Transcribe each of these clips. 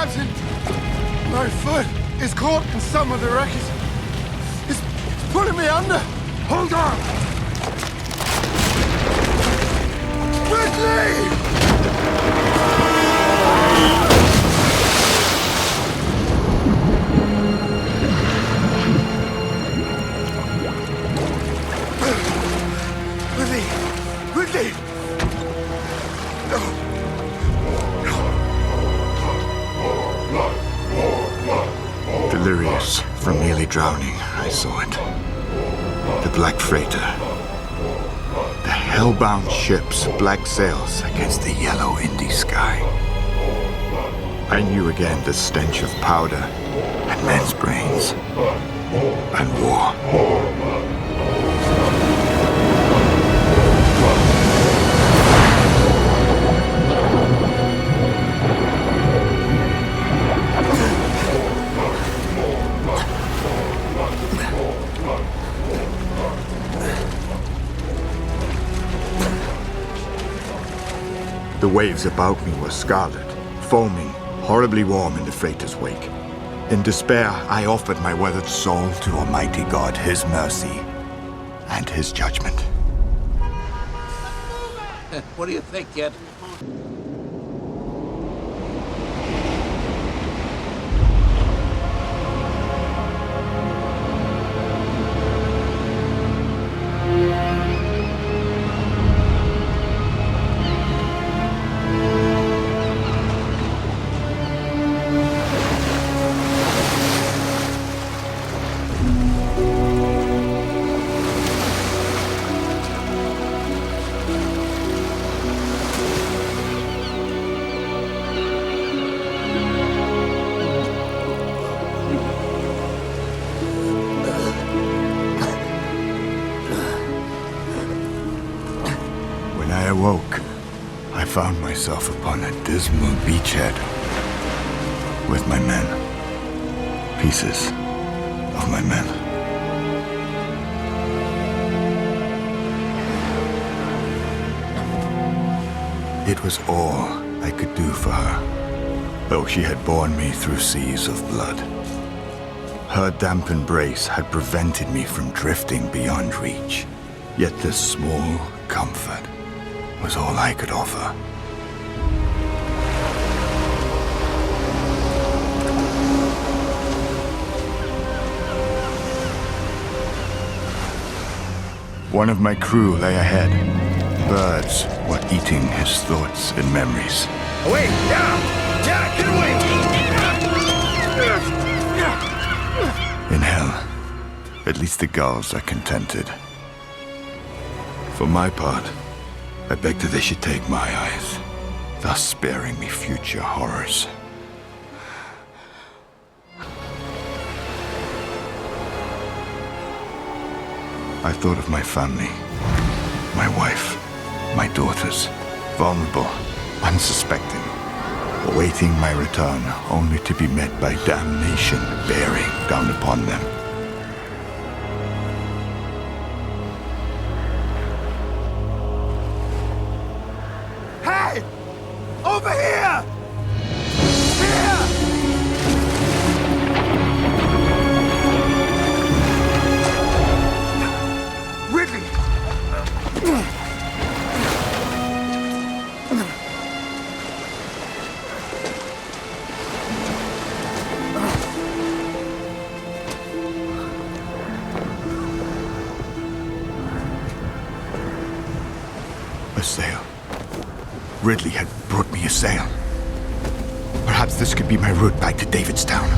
Captain, my foot is caught in some of the wreckage. It's pulling me under. Hold on! Ridley! Ridley! No! Delirious from nearly drowning, I saw it. The black freighter. The hellbound ship's black sails against the yellow Indy sky. I knew again the stench of powder and men's brains and war. The waves about me were scarlet, foaming, horribly warm in the freighter's wake. In despair, I offered my weathered soul to Almighty God, His mercy and His judgment. What do you think, kid? I awoke, I found myself upon a dismal beachhead with my men. Pieces of my men. It was all I could do for her, though she had borne me through seas of blood. Her damp embrace had prevented me from drifting beyond reach, yet this small comfort was all I could offer. One of my crew lay ahead. Birds were eating his thoughts and memories. Away! Down! Jack, get away! In hell, at least the gulls are contented. For my part, I beg that they should take my eyes, thus sparing me future horrors. I thought of my family, my wife, my daughters, vulnerable, unsuspecting, awaiting my return only to be met by damnation bearing down upon them. Hey! Over here! Here! Ridley! A sail. Ridley had brought me a sail. Perhaps this could be my route back to Davidstown.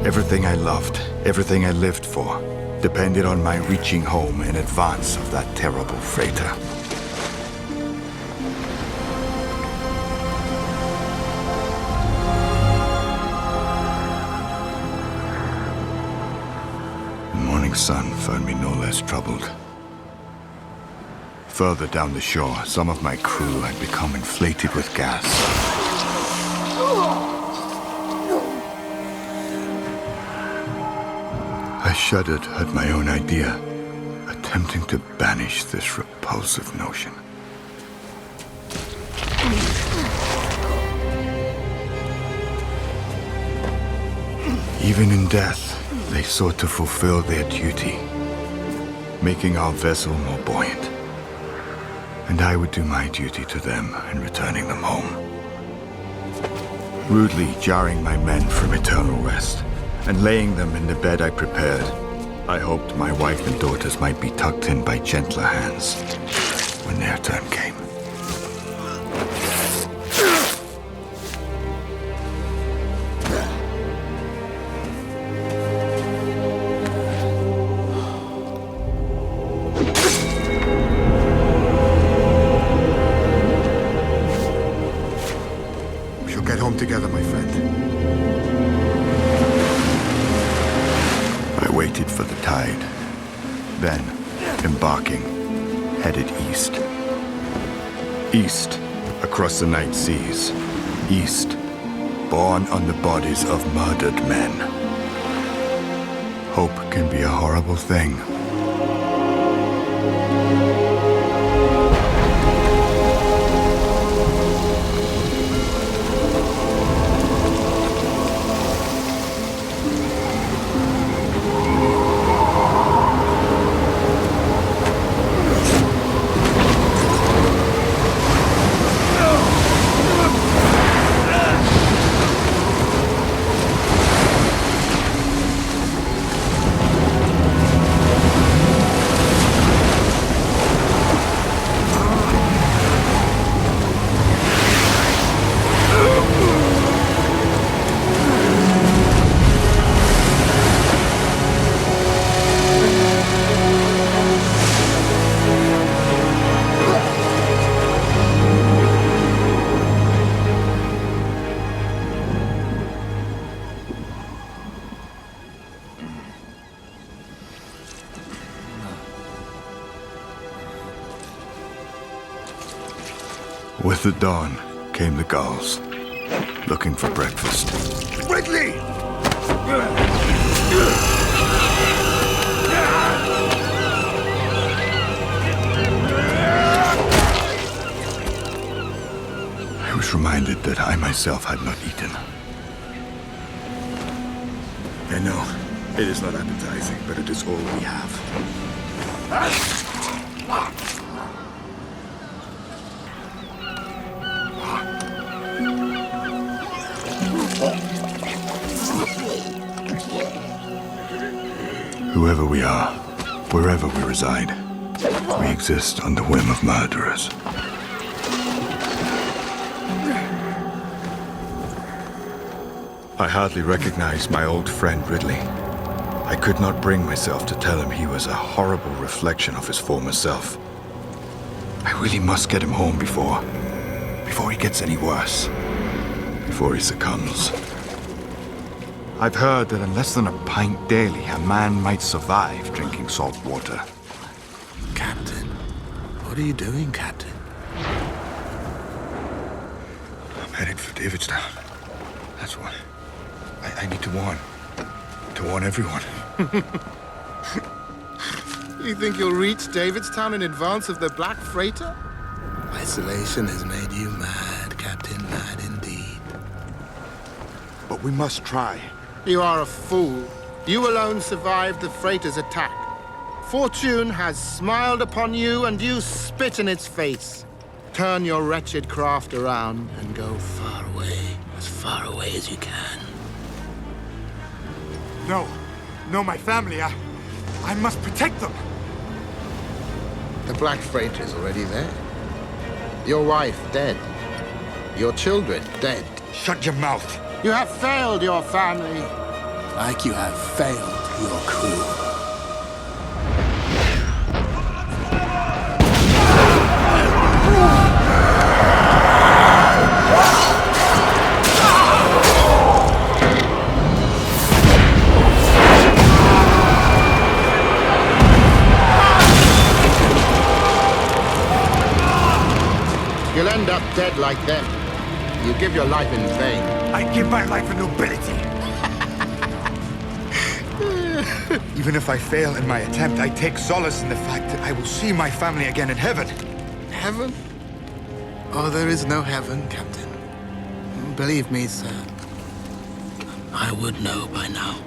Everything I loved, everything I lived for, depended on my reaching home in advance of that terrible freighter. The morning sun found me no less troubled. Further down the shore, some of my crew had become inflated with gas. I shuddered at my own idea, attempting to banish this repulsive notion. Even in death, they sought to fulfill their duty, making our vessel more buoyant. And I would do my duty to them in returning them home. Rudely jarring my men from eternal rest, and laying them in the bed I prepared, I hoped my wife and daughters might be tucked in by gentler hands when their turn came. We shall get home together, my friend. I waited for the tide. Then, embarking, headed east. East, across the night seas. East, born on the bodies of murdered men. Hope can be a horrible thing. With the dawn came the gulls, looking for breakfast. Ridley! I was reminded that I myself had not eaten. I know, it is not appetizing, but it is all we have. Whoever we are, wherever we reside, we exist on the whim of murderers. I hardly recognized my old friend Ridley. I could not bring myself to tell him he was a horrible reflection of his former self. I really must get him home before he gets any worse, before he succumbs. I've heard that in less than a pint daily, a man might survive drinking salt water. Captain, what are you doing, Captain? I'm headed for Davidstown. That's what. I need to warn everyone. You think you'll reach Davidstown in advance of the Black Freighter? Isolation has made you mad, Captain, mad indeed. But we must try. You are a fool. You alone survived the freighter's attack. Fortune has smiled upon you, and you spit in its face. Turn your wretched craft around and go Far away as you can. No, my family. I must protect them. The Black Freighter is already there. Your wife dead. Your children dead. Shut your mouth. You have failed your family. Like you have failed your crew. You'll end up dead like them. You give your life in vain. I give my life a nobility. Even if I fail in my attempt, I take solace in the fact that I will see my family again in heaven. Heaven? Oh, there is no heaven, Captain. Believe me, sir. I would know by now.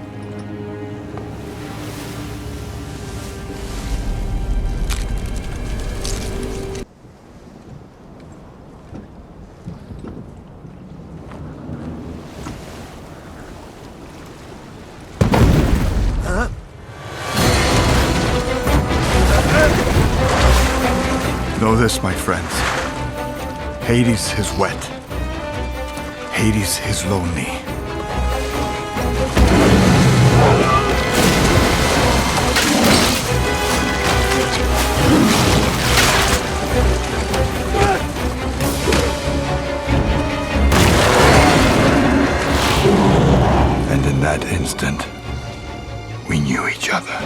Know this, my friends. Hades is wet. Hades is lonely. And in that instant, we knew each other.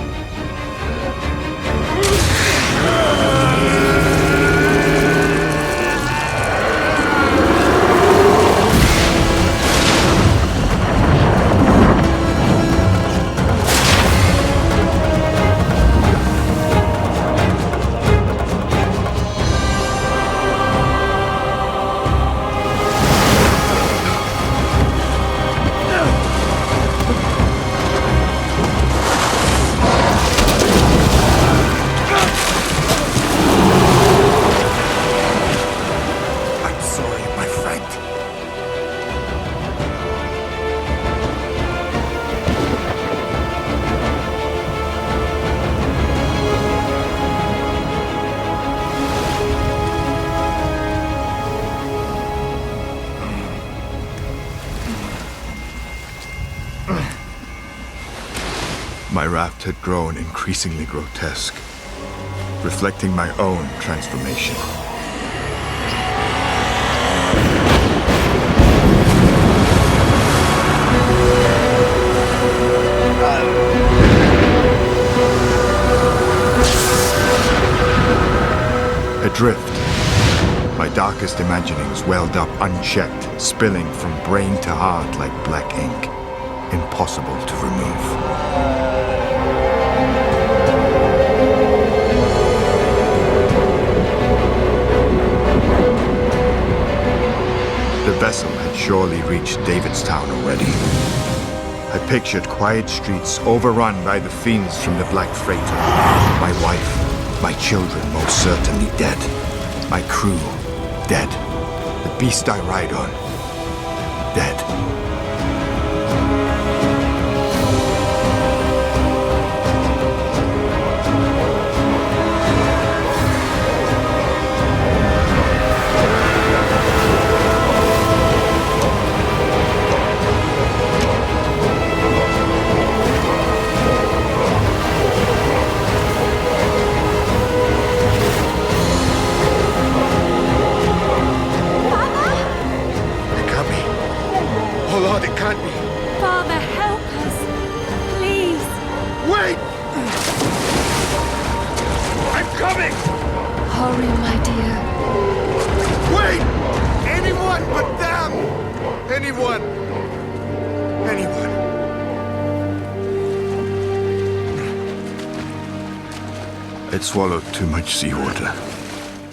My raft had grown increasingly grotesque, reflecting my own transformation. Adrift, my darkest imaginings welled up unchecked, spilling from brain to heart like black ink, impossible to remove. The vessel had surely reached Davidstown already. I pictured quiet streets overrun by the fiends from the Black Freighter. My wife, my children most certainly dead. My crew, dead. The beast I ride on, dead. I'd swallowed too much seawater.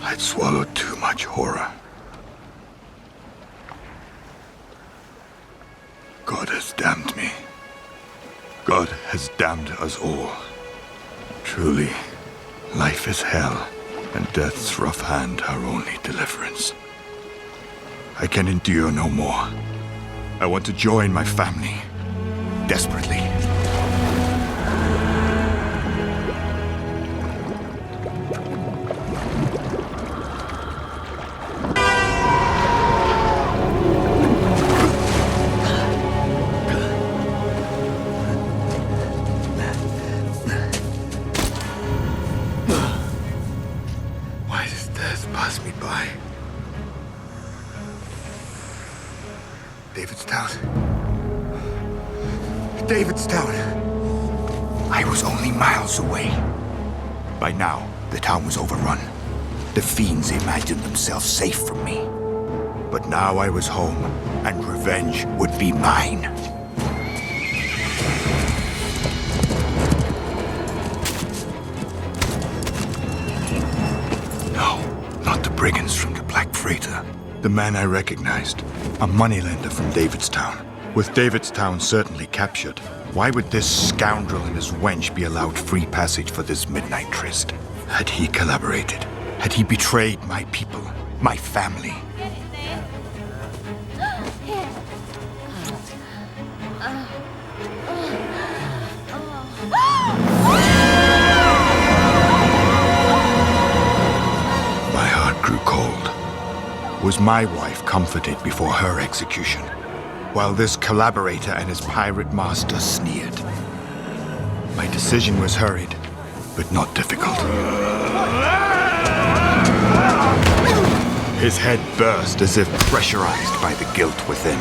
I'd swallowed too much horror. God has damned me. God has damned us all. Truly, life is hell, and death's rough hand our only deliverance. I can endure no more. I want to join my family. Desperately. Davidstown. I was only miles away. By now, the town was overrun. The fiends imagined themselves safe from me. But now I was home, and revenge would be mine. No, not the brigands from the Black Freighter. The man I recognized, a moneylender from Davidstown. With Davidstown certainly captured, why would this scoundrel and his wench be allowed free passage for this midnight tryst? Had he collaborated? Had he betrayed my people, my family? My heart grew cold. Was my wife comforted before her execution, while this collaborator and his pirate master sneered? My decision was hurried, but not difficult. His head burst as if pressurized by the guilt within.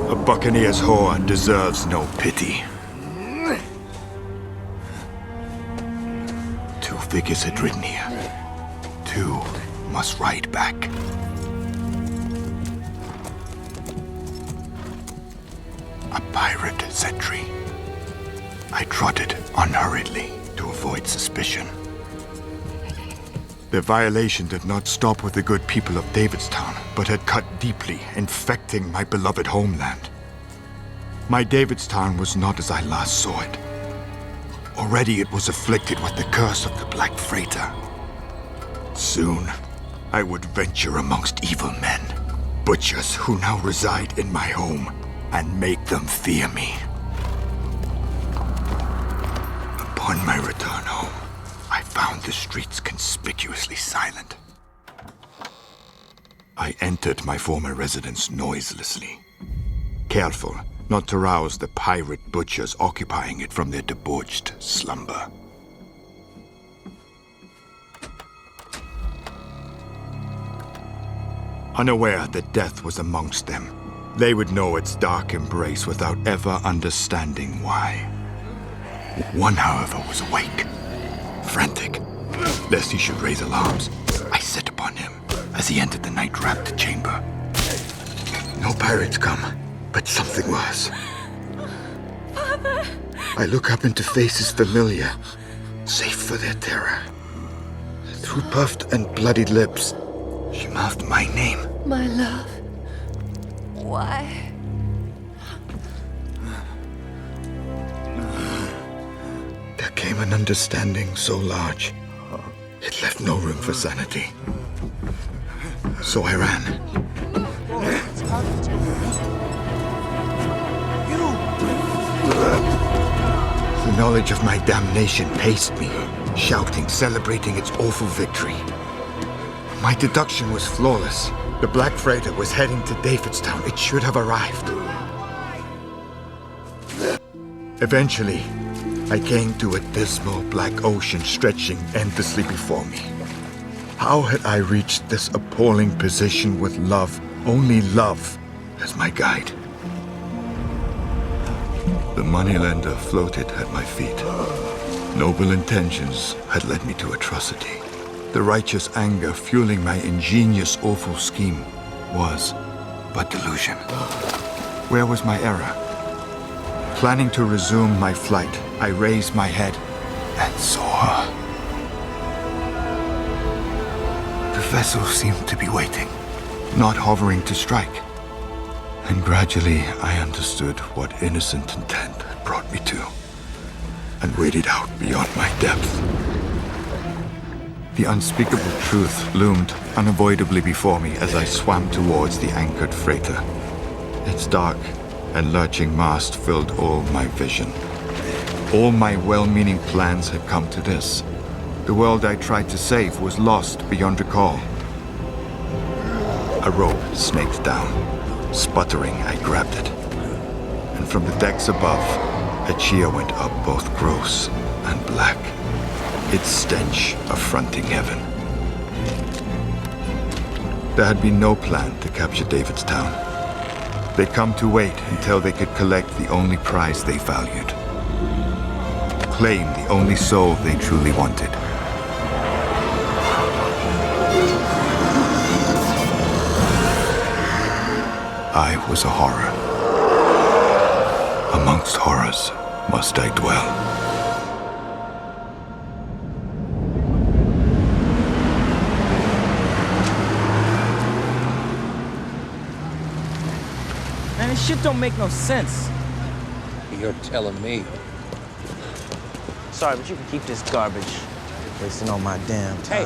A buccaneer's whore deserves no pity. Two figures had ridden here. Two must ride back. A pirate sentry. I trotted unhurriedly to avoid suspicion. Their violation did not stop with the good people of Davidstown, but had cut deeply, infecting my beloved homeland. My Davidstown was not as I last saw it. Already it was afflicted with the curse of the Black Freighter. Soon, I would venture amongst evil men, butchers who now reside in my home, and make them fear me. Upon my return home, I found the streets conspicuously silent. I entered my former residence noiselessly, careful not to rouse the pirate butchers occupying it from their debauched slumber. Unaware that death was amongst them, they would know its dark embrace without ever understanding why. One, however, was awake, frantic, lest he should raise alarms. I set upon him as he entered the night-wrapped chamber. No pirates come, but something worse. Father! I look up into faces familiar, safe for their terror. Through puffed and bloodied lips, she mouthed my name. My love. Why? There came an understanding so large, it left no room for sanity. So I ran. The knowledge of my damnation paced me, shouting, celebrating its awful victory. My deduction was flawless. The Black Freighter was heading to Davidstown. It should have arrived. Eventually, I came to a dismal black ocean stretching endlessly before me. How had I reached this appalling position with love, only love, as my guide? The moneylender floated at my feet. Noble intentions had led me to atrocity. The righteous anger fueling my ingenious, awful scheme was but delusion. Where was my error? Planning to resume my flight, I raised my head and saw her. The vessel seemed to be waiting, not hovering to strike. And gradually I understood what innocent intent had brought me to, and waded out beyond my depth. The unspeakable truth loomed unavoidably before me as I swam towards the anchored freighter. Its dark and lurching mast filled all my vision. All my well-meaning plans had come to this. The world I tried to save was lost beyond recall. A rope snaked down. Sputtering, I grabbed it. And from the decks above, a cheer went up, both gross and black, its stench affronting heaven. There had been no plan to capture Davidstown. They'd come to wait until they could collect the only prize they valued. Claim the only soul they truly wanted. I was a horror. Amongst horrors must I dwell. this shit don't make no sense. You're telling me. Sorry, but you can keep this garbage. Wasting all my damn time. Hey,